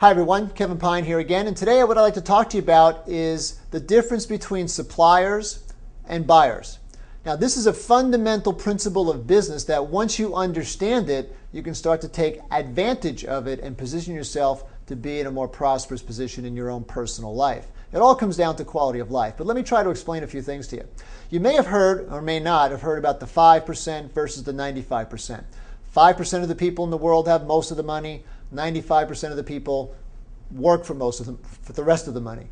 Hi everyone, Kevin Pine here again, and today what I'd like to talk to you about is the difference between suppliers and buyers. Now this is a fundamental principle of business that once you understand it, you can start to take advantage of it and position yourself to be in a more prosperous position in your own personal life. It all comes down to quality of life, but let me try to explain a few things to you. You may have heard or may not have heard about the 5% versus the 95%. 5% of the people in the world have most of the money. 95% of the people work for the rest of the money.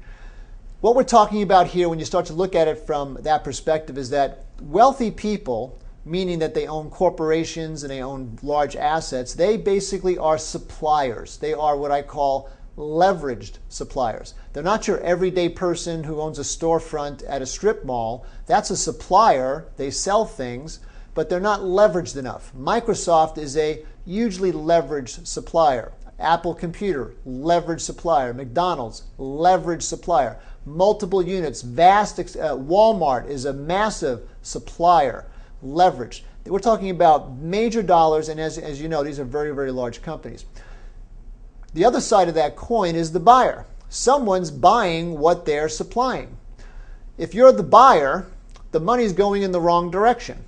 What we're talking about here when you start to look at it from that perspective is that wealthy people, meaning that they own corporations and they own large assets, they basically are suppliers. They are what I call leveraged suppliers. They're not your everyday person who owns a storefront at a strip mall. That's a supplier. They sell things, but they're not leveraged enough. Microsoft is a hugely leveraged supplier. Apple Computer, leveraged supplier. McDonald's, leveraged supplier. Multiple units, Walmart is a massive supplier, leveraged. We're talking about major dollars, and as you know, these are very, very large companies. The other side of that coin is the buyer. Someone's buying what they're supplying. If you're the buyer, the money's going in the wrong direction.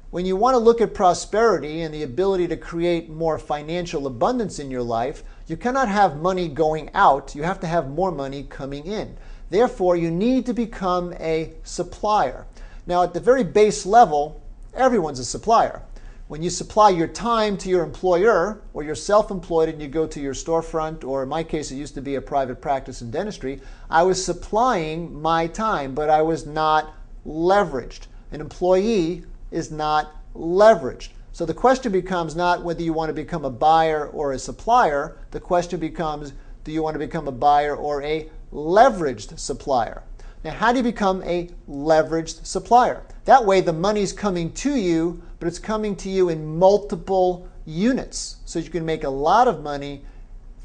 When you want to look at prosperity and the ability to create more financial abundance in your life, you cannot have money going out. You have to have more money coming in. Therefore, you need to become a supplier. Now, at the very base level, everyone's a supplier. When you supply your time to your employer, or you're self-employed and you go to your storefront, or in my case, it used to be a private practice in dentistry, I was supplying my time, but I was not leveraged. An employee is not leveraged. So the question becomes not whether you want to become a buyer or a supplier. The question becomes, do you want to become a buyer or a leveraged supplier? Now, how do you become a leveraged supplier? That way the money's coming to you, but it's coming to you in multiple units. So you can make a lot of money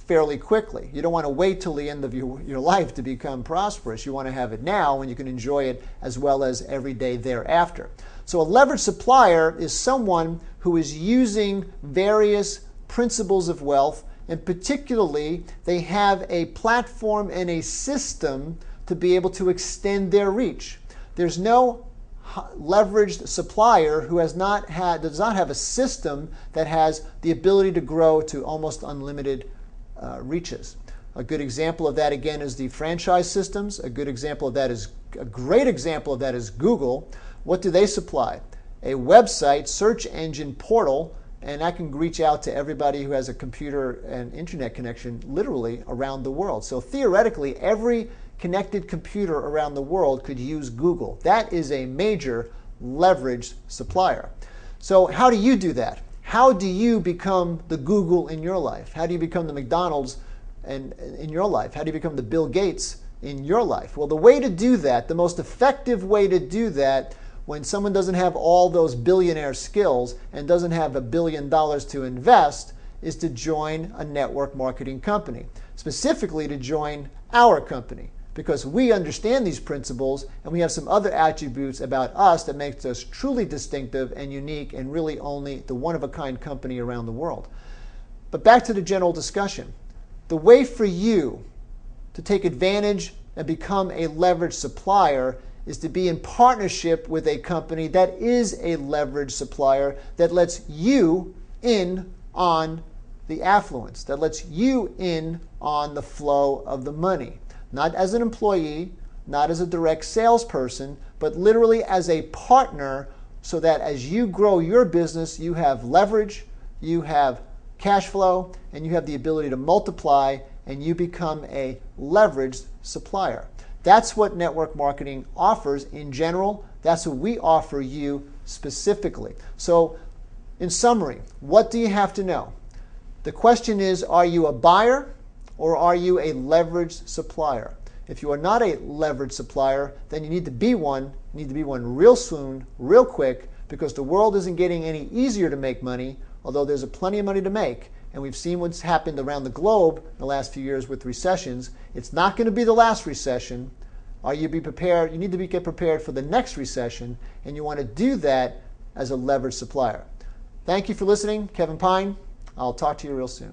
fairly quickly. You don't want to wait till the end of your life to become prosperous. You want to have it now when you can enjoy it as well as every day thereafter. So a leveraged supplier is someone who is using various principles of wealth, and particularly they have a platform and a system to be able to extend their reach. There's no leveraged supplier who does not have a system that has the ability to grow to almost unlimited reaches. A good example of that again is the franchise systems. A great example of that is Google. What do they supply? A website, search engine portal, and I can reach out to everybody who has a computer and internet connection literally around the world. So theoretically, every connected computer around the world could use Google. That is a major leveraged supplier. So how do you do that? How do you become the Google in your life? How do you become the McDonald's in your life? How do you become the Bill Gates in your life? Well, the way to do that, the most effective way to do that when someone doesn't have all those billionaire skills and doesn't have $1 billion to invest, is to join a network marketing company, specifically to join our company, because we understand these principles and we have some other attributes about us that makes us truly distinctive and unique and really only the one-of-a-kind company around the world. But back to the general discussion. The way for you to take advantage and become a leveraged supplier is to be in partnership with a company that is a leveraged supplier that lets you in on the affluence, that lets you in on the flow of the money. Not as an employee, not as a direct salesperson, but literally as a partner, so that as you grow your business, you have leverage, you have cash flow, and you have the ability to multiply, and you become a leveraged supplier. That's what network marketing offers in general. That's what we offer you specifically. So in summary, what do you have to know? The question is, are you a buyer or are you a leveraged supplier? If you are not a leveraged supplier, then you need to be one. You need to be one real soon, real quick, because the world isn't getting any easier to make money, although there's plenty of money to make. And we've seen what's happened around the globe in the last few years with recessions. It's not going to be the last recession. Are you prepared? You need to get prepared for the next recession, and you want to do that as a leveraged supplier. Thank you for listening. Kevin Pine. I'll talk to you real soon.